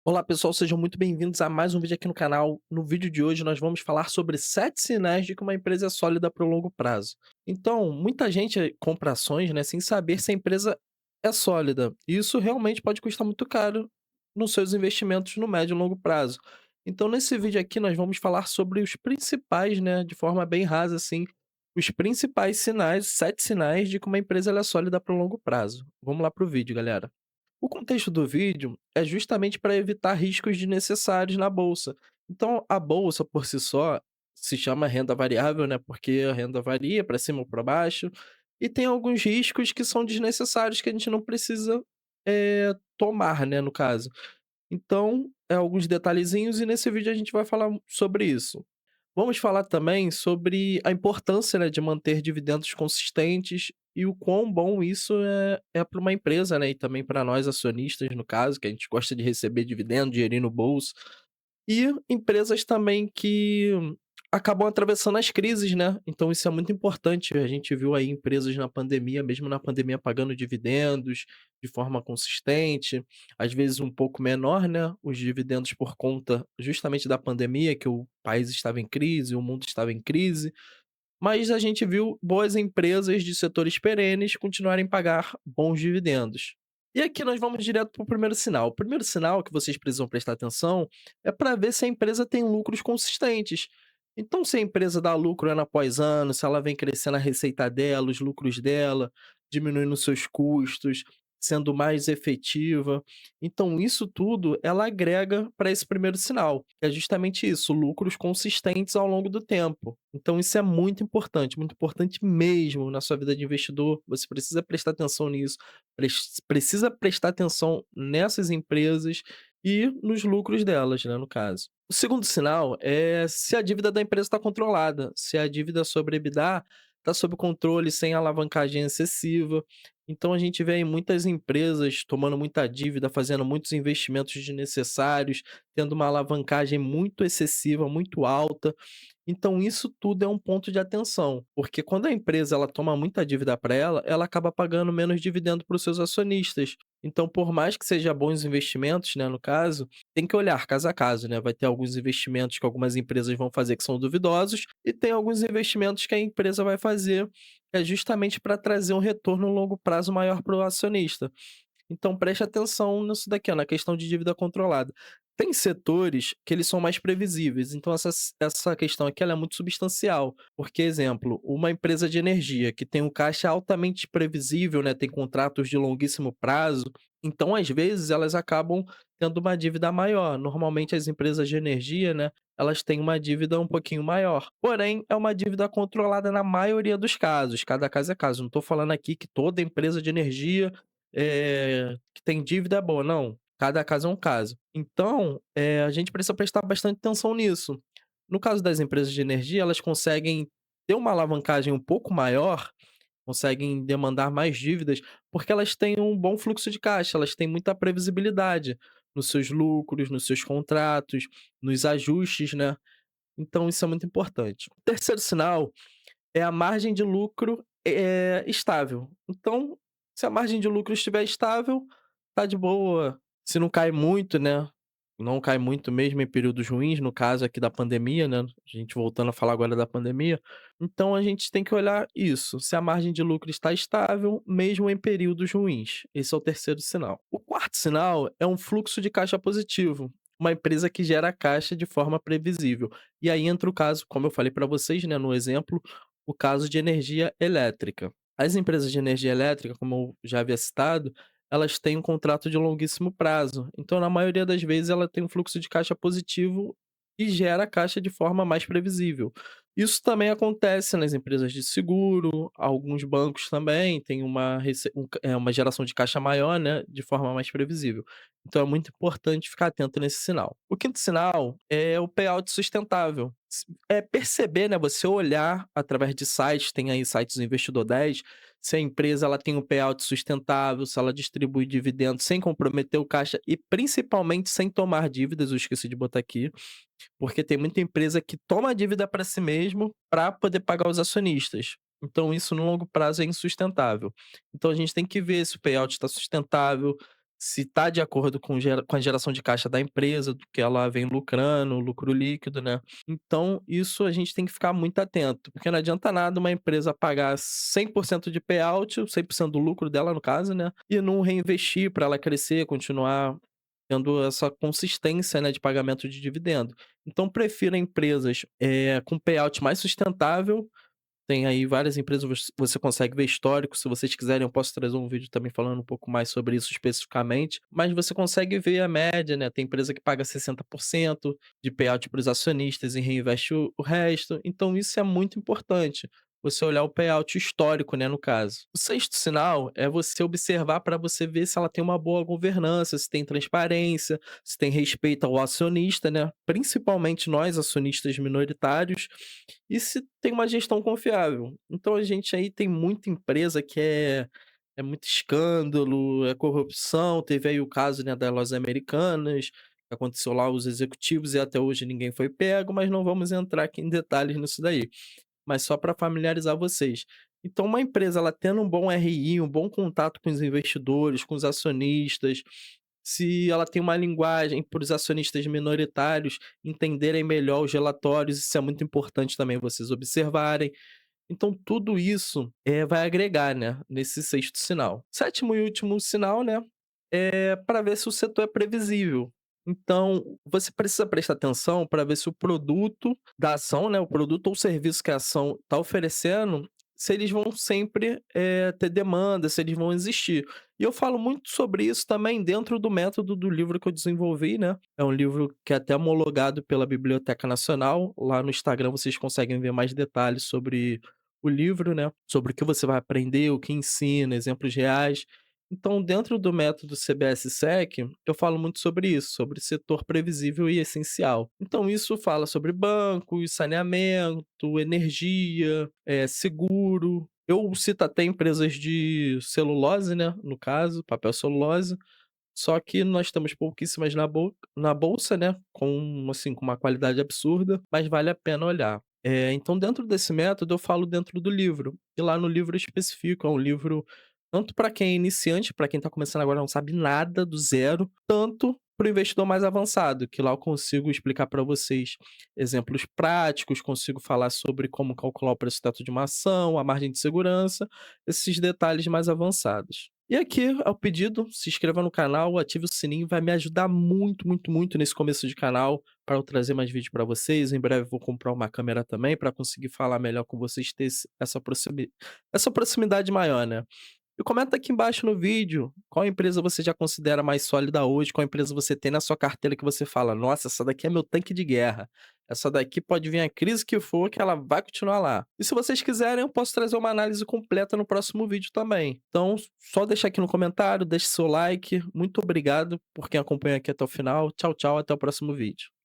Olá pessoal, sejam muito bem-vindos a mais um vídeo aqui no canal. No vídeo de hoje nós vamos falar sobre 7 sinais de que uma empresa é sólida para o longo prazo. Então, muita gente compra ações, né, sem saber se a empresa é sólida. E isso realmente pode custar muito caro nos seus investimentos no médio e longo prazo. Então, nesse vídeo aqui nós vamos falar sobre os principais, né, de forma bem rasa assim, os principais sinais, 7 sinais de que uma empresa ela é sólida para o longo prazo. Vamos lá para o vídeo, galera. O contexto do vídeo é justamente para evitar riscos desnecessários na bolsa. Então, a bolsa por si só se chama renda variável, né? Porque a renda varia para cima ou para baixo, e tem alguns riscos que são desnecessários que a gente não precisa tomar, né? No caso. Então, alguns detalhezinhos, e nesse vídeo a gente vai falar sobre isso. Vamos falar também sobre a importância, né, de manter dividendos consistentes e o quão bom isso é para uma empresa, né, e também para nós acionistas, no caso, que a gente gosta de receber dividendo, dinheirinho no bolso. E empresas também que acabam atravessando as crises, né, então isso é muito importante. A gente viu aí empresas na pandemia, mesmo na pandemia, pagando dividendos de forma consistente, às vezes um pouco menor, né, os dividendos por conta justamente da pandemia, que o país estava em crise, o mundo estava em crise, mas a gente viu boas empresas de setores perenes continuarem a pagar bons dividendos. E aqui nós vamos direto para o primeiro sinal. O primeiro sinal que vocês precisam prestar atenção é para ver se a empresa tem lucros consistentes. Então, se a empresa dá lucro ano após ano, se ela vem crescendo a receita dela, os lucros dela, diminuindo os seus custos, sendo mais efetiva. Então, isso tudo ela agrega para esse primeiro sinal, que é justamente isso, lucros consistentes ao longo do tempo. Então, isso é muito importante mesmo na sua vida de investidor. Você precisa prestar atenção nisso, precisa prestar atenção nessas empresas e nos lucros delas, né, no caso. O segundo sinal é se a dívida da empresa está controlada, se a dívida sobre EBITDA está sob controle, sem alavancagem excessiva. Então a gente vê aí muitas empresas tomando muita dívida, fazendo muitos investimentos desnecessários, tendo uma alavancagem muito excessiva, muito alta. Então isso tudo é um ponto de atenção, porque quando a empresa ela toma muita dívida para ela acaba pagando menos dividendo para os seus acionistas. Então, por mais que seja bons investimentos, né, no caso, tem que olhar caso a caso, né? Vai ter alguns investimentos que algumas empresas vão fazer que são duvidosos, e tem alguns investimentos que a empresa vai fazer é justamente para trazer um retorno a longo prazo maior para o acionista. Então preste atenção nisso daqui, ó, na questão de dívida controlada. Tem setores que eles são mais previsíveis, então essa questão aqui ela é muito substancial, porque, exemplo, uma empresa de energia que tem um caixa altamente previsível, né, tem contratos de longuíssimo prazo, então às vezes elas acabam tendo uma dívida maior. Normalmente as empresas de energia, né, elas têm uma dívida um pouquinho maior, porém é uma dívida controlada na maioria dos casos, cada caso é caso. Não estou falando aqui que toda empresa de energia que tem dívida é boa, não, cada caso é um caso. Então, a gente precisa prestar bastante atenção nisso. No caso das empresas de energia, elas conseguem ter uma alavancagem um pouco maior, conseguem demandar mais dívidas, porque elas têm um bom fluxo de caixa, elas têm muita previsibilidade nos seus lucros, nos seus contratos, nos ajustes, né. Então isso é muito importante. O terceiro sinal é a margem de lucro, estável. Então, se a margem de lucro estiver estável, tá de boa. Se não cai muito, né, não cai muito mesmo em períodos ruins, no caso aqui da pandemia, né, a gente voltando a falar agora da pandemia, então a gente tem que olhar isso, se a margem de lucro está estável, mesmo em períodos ruins. Esse é o terceiro sinal. O quarto sinal é um fluxo de caixa positivo, uma empresa que gera caixa de forma previsível. E aí entra o caso, como eu falei para vocês, né, no exemplo, o caso de energia elétrica. As empresas de energia elétrica, como eu já havia citado, elas têm um contrato de longuíssimo prazo. Então, na maioria das vezes, ela tem um fluxo de caixa positivo e gera caixa de forma mais previsível. Isso também acontece nas empresas de seguro, alguns bancos também têm uma geração de caixa maior, né, de forma mais previsível. Então é muito importante ficar atento nesse sinal. O quinto sinal é o payout sustentável. É perceber, né, você olhar através de sites, tem aí sites do Investidor 10, se a empresa ela tem um payout sustentável, se ela distribui dividendos sem comprometer o caixa e principalmente sem tomar dívidas, eu esqueci de botar aqui, porque tem muita empresa que toma dívida para si mesmo para poder pagar os acionistas. Então isso no longo prazo é insustentável. Então a gente tem que ver se o payout está sustentável, se está de acordo com a geração de caixa da empresa, do que ela vem lucrando, lucro líquido, né. Então isso a gente tem que ficar muito atento, porque não adianta nada uma empresa pagar 100% de payout, 100% do lucro dela no caso, né, e não reinvestir para ela crescer, continuar tendo essa consistência, né, de pagamento de dividendo. Então prefiro empresas, com payout mais sustentável. Tem aí várias empresas, você consegue ver histórico, se vocês quiserem eu posso trazer um vídeo também falando um pouco mais sobre isso especificamente, mas você consegue ver a média, né, tem empresa que paga 60% de payout para os acionistas e reinveste o resto, então isso é muito importante, você olhar o payout histórico, né, no caso. O sexto sinal é você observar para você ver se ela tem uma boa governança, se tem transparência, se tem respeito ao acionista, né, principalmente nós acionistas minoritários, e se tem uma gestão confiável. Então a gente aí tem muita empresa que é muito escândalo, é corrupção, teve aí o caso, né, das lojas americanas, que aconteceu lá os executivos e até hoje ninguém foi pego, mas não vamos entrar aqui em detalhes nisso daí, mas só para familiarizar vocês. Então uma empresa ela tendo um bom RI, um bom contato com os investidores, com os acionistas, se ela tem uma linguagem para os acionistas minoritários entenderem melhor os relatórios, isso é muito importante também vocês observarem. Então tudo isso, vai agregar, né, nesse sexto sinal. Sétimo e último sinal, né, é para ver se o setor é previsível. Então, você precisa prestar atenção para ver se o produto da ação, né, o produto ou serviço que a ação está oferecendo, se eles vão sempre, ter demanda, se eles vão existir. E eu falo muito sobre isso também dentro do método do livro que eu desenvolvi, né. É um livro que é até homologado pela Biblioteca Nacional. Lá no Instagram vocês conseguem ver mais detalhes sobre o livro, né, sobre o que você vai aprender, o que ensina, exemplos reais. Então, dentro do método CBS-SEC, eu falo muito sobre isso, sobre setor previsível e essencial. Então, isso fala sobre bancos, saneamento, energia, seguro. Eu cito até empresas de celulose, né? No caso, papel celulose. Só que nós temos pouquíssimas na bolsa, né, com, assim, com uma qualidade absurda, mas vale a pena olhar. Então dentro desse método eu falo dentro do livro, e lá no livro eu especifico, é um livro tanto para quem é iniciante, para quem está começando agora não sabe nada, do zero, tanto para o investidor mais avançado, que lá eu consigo explicar para vocês exemplos práticos, consigo falar sobre como calcular o preço teto de uma ação, a margem de segurança, esses detalhes mais avançados. E aqui, ao pedido, se inscreva no canal, ative o sininho, vai me ajudar muito, muito, muito nesse começo de canal para eu trazer mais vídeo para vocês. Em breve vou comprar uma câmera também para conseguir falar melhor com vocês, ter essa proximidade maior, né? E comenta aqui embaixo no vídeo qual empresa você já considera mais sólida hoje, qual empresa você tem na sua carteira que você fala: "Nossa, essa daqui é meu tanque de guerra. Essa daqui pode vir a crise que for, que ela vai continuar lá". E se vocês quiserem, eu posso trazer uma análise completa no próximo vídeo também. Então, só deixar aqui no comentário, deixe seu like. Muito obrigado por quem acompanha aqui até o final. Tchau, tchau, até o próximo vídeo.